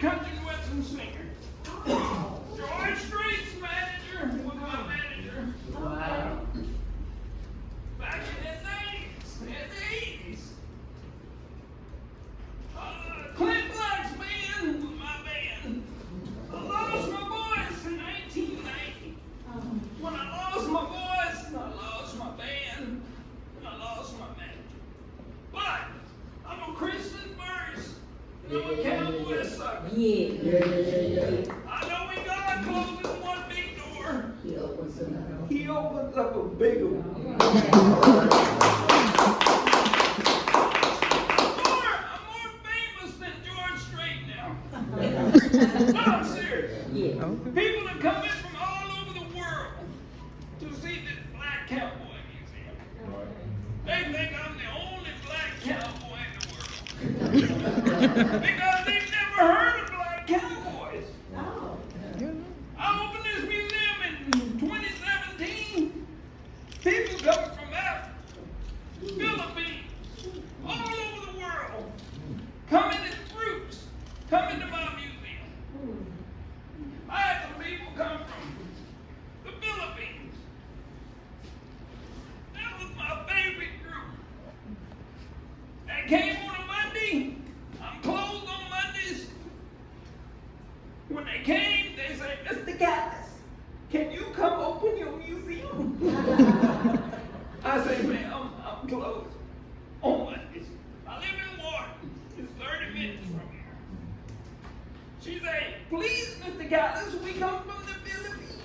country and western singer. George Strait's manager was my manager. Wow. Back in the 90s and the 80s. Clint Black's band was my band. I lost my voice in 1990. When I lost my voice, I lost my band, and I lost my manager. But I'm a Christian first, and I'm a cowboy sucker. Yeah. I know when God closes one big door, He opens another. He opens up a bigger one. I'm more famous than George Strait now. No, I'm serious. Yeah. People are coming from all over the world to see this Black Cowboy Museum. They think I'm the only black cowboy in the world. Because they've never heard of black cowboys. Oh. I opened this museum in 2017. People coming from Africa, Philippines, all over the world, coming in groups, coming to my museum. I had some people come from the Philippines. That was my favorite group. They came on a Monday. I'm closed on Mondays. When they came, they said, Mr. Callie, can you come open your museum? I say, man, I'm closed on Mondays. I live in Wharton. It's 30 minutes from here. She said, please, Mr. Callie, we come from the Philippines.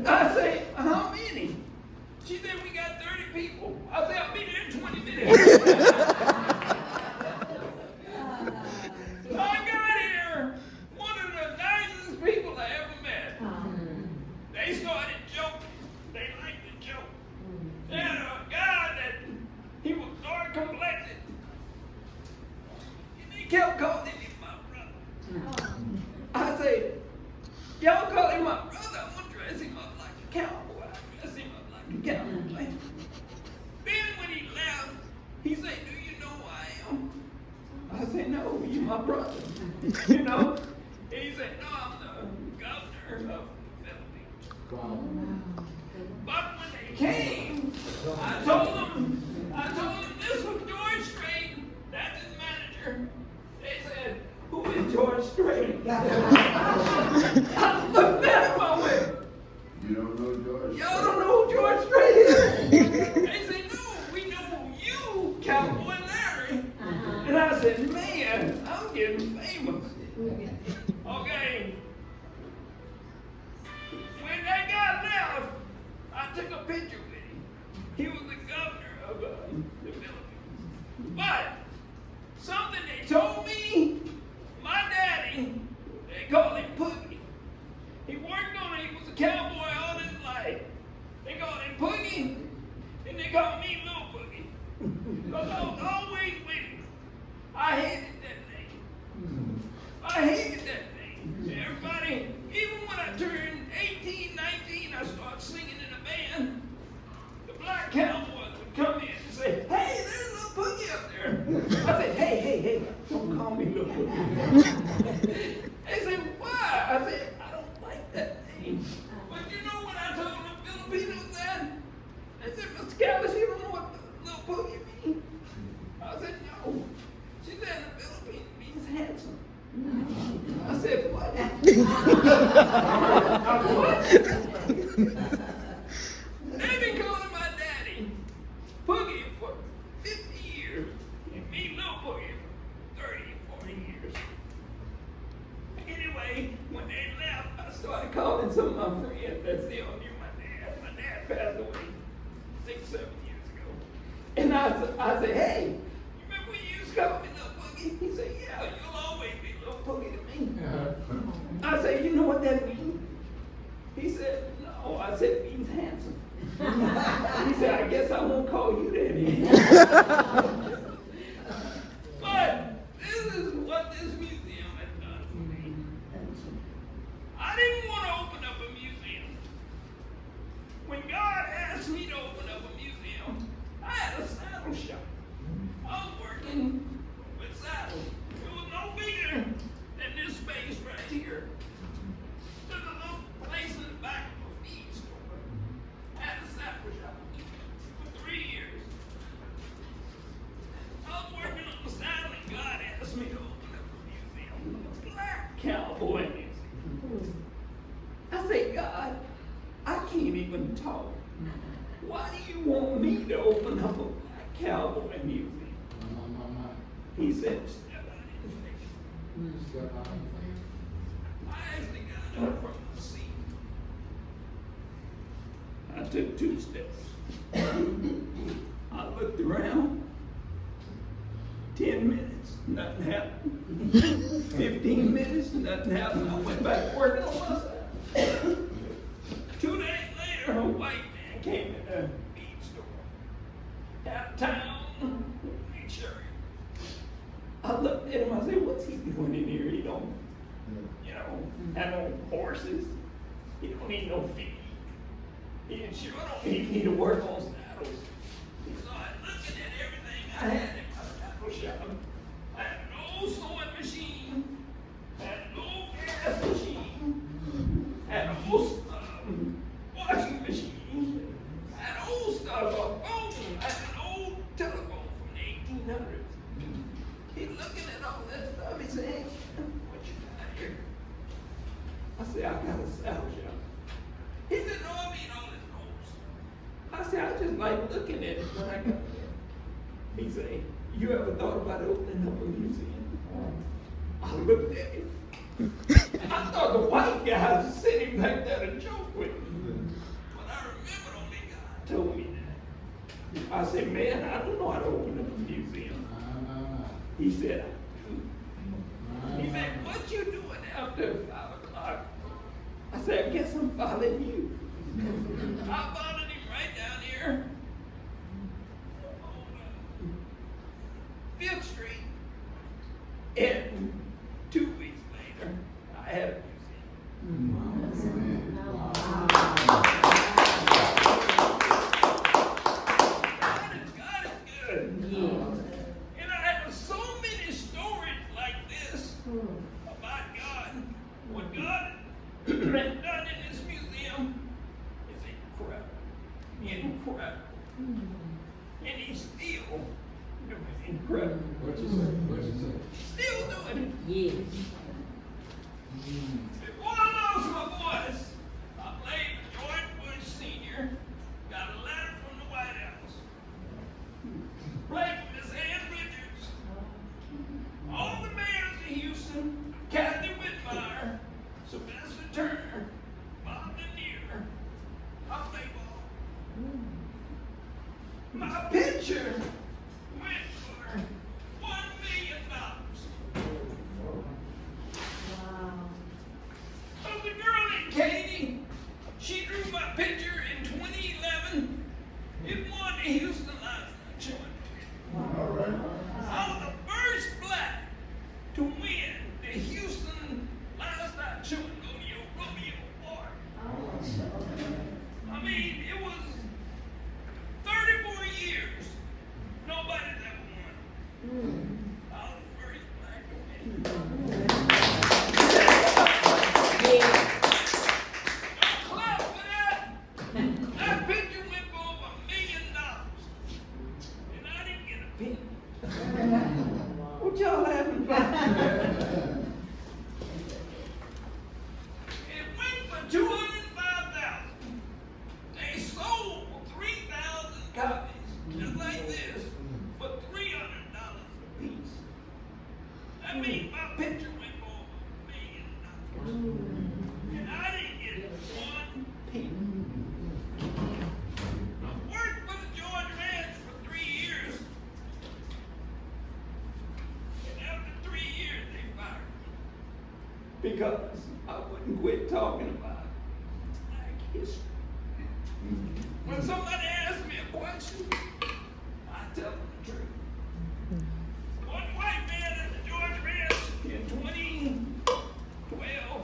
I say, how many? She said, we got 30 people. I said, I'll be there in 20 minutes. I got here, one of the nicest people I ever met. They started joking. They liked to joke. They had a guy that he was dark complected. And they kept calling him my brother. I said, y'all call him my brother, I'm gonna dress him up like a cowboy. I dress him up like a cowboy. Then when he left, he said, do you know who I am? I said, no, you my brother. You know? And he said, no, I'm the governor of the Philippines. But when they came, I told them this was George Strait, that's his manager. They said, who is George Strait? I looked at him, I went, You don't know George? y'all don't know who George Strait is? They said, no, we know you, Cowboy Larry. And I said, man, I'm getting famous. Okay. When that guy left, I took a picture with him. He was the governor of the Philippines. But something they told me, my daddy, they called him Poogie. He worked on it. He was a cowboy all his life. They called him Poogie, and they called me Little Poogie. Because I was always with him. I hated that name. I hated that name. Everybody, even when I turned 18, 19, I started singing in a band. The Black Cowboys would come in and say, hey, there's Little Poogie up there. I said, hey, don't call me Little Poogie. They said, why? I said, I don't like that name. But you know what I told the Filipinos then? They said, Mr. Callie, you don't know what Little Poogie means? I said, no. She said, in the Philippines it means handsome. I said, what? What? They've been calling my daddy Poogie for 50 years, and me Little Poogie for 30, 40 years. Anyway, when they left, I started calling some of my friends that still knew my dad. My dad passed away 6, 7 years ago. And I said, hey, you remember when you used to call me Little Poogie? He said, yeah, you'll always be Little Poogie to me. I said, you know what that means? He said, no. I said, it means handsome. He said, I guess I won't call you that anymore. But this is what this museum has done for me. I didn't want to open up a museum. When God asked me to open up a museum, I had a saddle shop. I was working with saddles. It was no bigger Cowboy Museum. I said, God, I can't even talk. Why do you want me to open up a Black Cowboy Museum? He said, step out in faith. I actually got up from the seat. I took 2 steps. I looked around. 10 minutes, nothing happened. 15 minutes, nothing happened. I went back working on myself. 2 days later, a white man came in the feed store. Out of town, make sure. I looked at him, I said, what's he doing in here? He don't, have no horses. He don't need no feed. He sure don't need me to work on saddles. So I looking at everything I had in my saddle shop. I had an old sewing machine, I had an old gas machine, I had an old washing machine, I had old stuff, a phone, I had an old telephone from the 1800s. He looking at all that stuff, he said, what you got here? I said, I got a saddle shop. He said, no, I mean all this old stuff. I said, I just like looking at it when I got there. He said, you ever thought about opening up a museum? I looked at him. I thought the white guy was sitting back there to joke with me. But I remembered only God told me that. I said, man, I don't know how to open up a museum. He said, I do. He said, what you doing after 5 o'clock? I said, I guess I'm following you. I followed him right down here. 5th Street. And 2 weeks later, I had a museum. God is good. And I have so many stories like this about God. What God has done in this museum is incredible. Incredible. And he's still doing incredible. What you say? Still doing it. Yes. Before I lost my voice, I played for George Bush Sr. Got a letter from the White House. Played for Miss Ann Richards. All the mayors of Houston, Kathy Whitmire, Sylvester Turner, Bob Lanier. I played ball. My picture went for $1 million. Of the girl named Callie, she drew my picture in 2011. It won the Houston Livestock Showing. All right. I was the first black to win the Houston Livestock Showing Rodeo Award. I mean, it was 34 years. Nobody's ever won. I was the first black to win. Clap for that. That picture went for over $1 million. And I didn't get a penny. What y'all laughing about? It went for $205,000. They sold 3,000 copies, just like this, for $300 a piece. That means my picture went for over $1 million. And I didn't get one penny. I worked for the George Ranch for 3 years. And after 3 years, they fired me. Because I wouldn't quit talking about Black history. When somebody asks me a question, I tell them the truth. One white man at the George Ranch in 2012,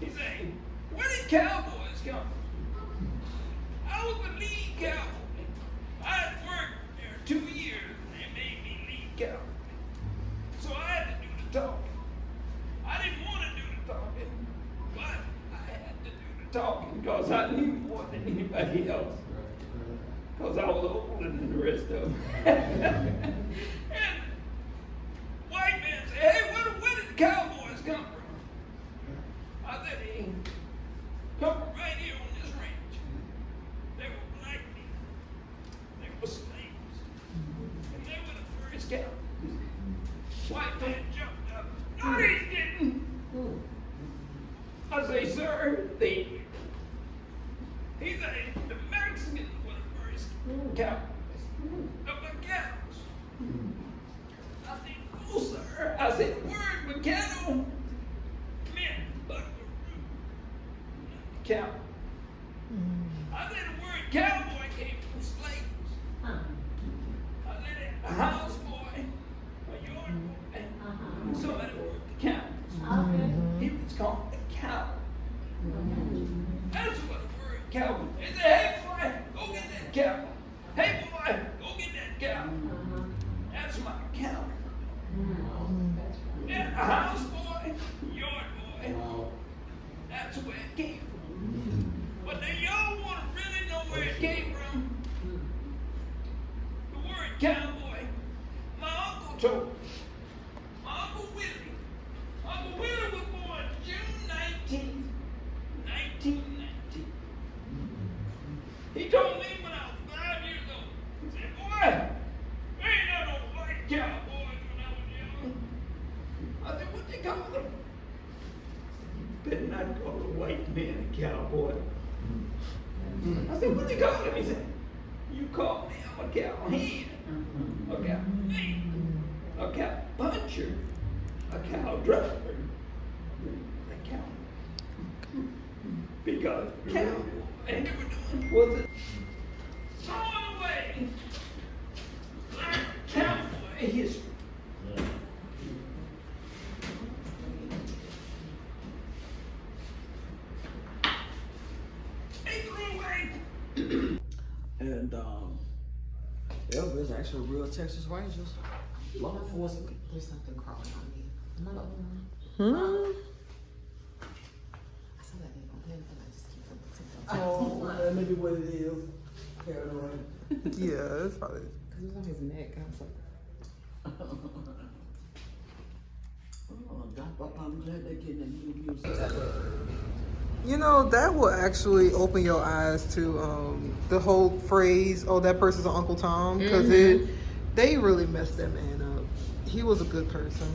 he said, where did cowboys come from? I was the lead cowboy. I had worked there 2 years and they made me lead cowboy. So I had to do the talking. I didn't want to do the talking, but I had to do the talking because I knew more than anybody else. Because I was older than the rest of them. And white man said, hey, where did the cowboys come from? what he's getting. I say, sir, the he's the Mexicans were the first cowboys of the cows. I said, no, sir. I said, the word mechano meant buckaroo, not cow. I said, the word cowboy came from slaves. I said, a houseboy, a yard boy, somebody worked the cows. He was called a cow. That's what the word cowboy. He said, hey boy, go get that cow. Hey boy, go get that cow. That's my cow. Yeah, a house boy, yard boy. That's where it came from. But then y'all want to really know where it came from? The word cowboy. My uncle told me. My Uncle Willie. Uncle Willie was born June 19th, 1919. He told me when I was 5 years old. He said, boy, there ain't no white cowboys when I was young. I said, what they call them? Better not call a white man a cowboy. I said, what they call him? He said, you call me, I'm a cow hand, a cow man, a cow puncher, a cow driver, a cow. Because cowboy was it throwing away black cowboy history. And Elvis actually real Texas Rangers. Law enforcement. There's something crawling on me. Hmm? I saw that name on him and I just keep thinking. Oh, that may be what it is. Paranoid. Yeah, that's probably. Because it was on his neck. I was like, I'm glad they're getting that new music. You know, that will actually open your eyes to the whole phrase, oh, that person's an Uncle Tom, because they really messed that man up. He was a good person.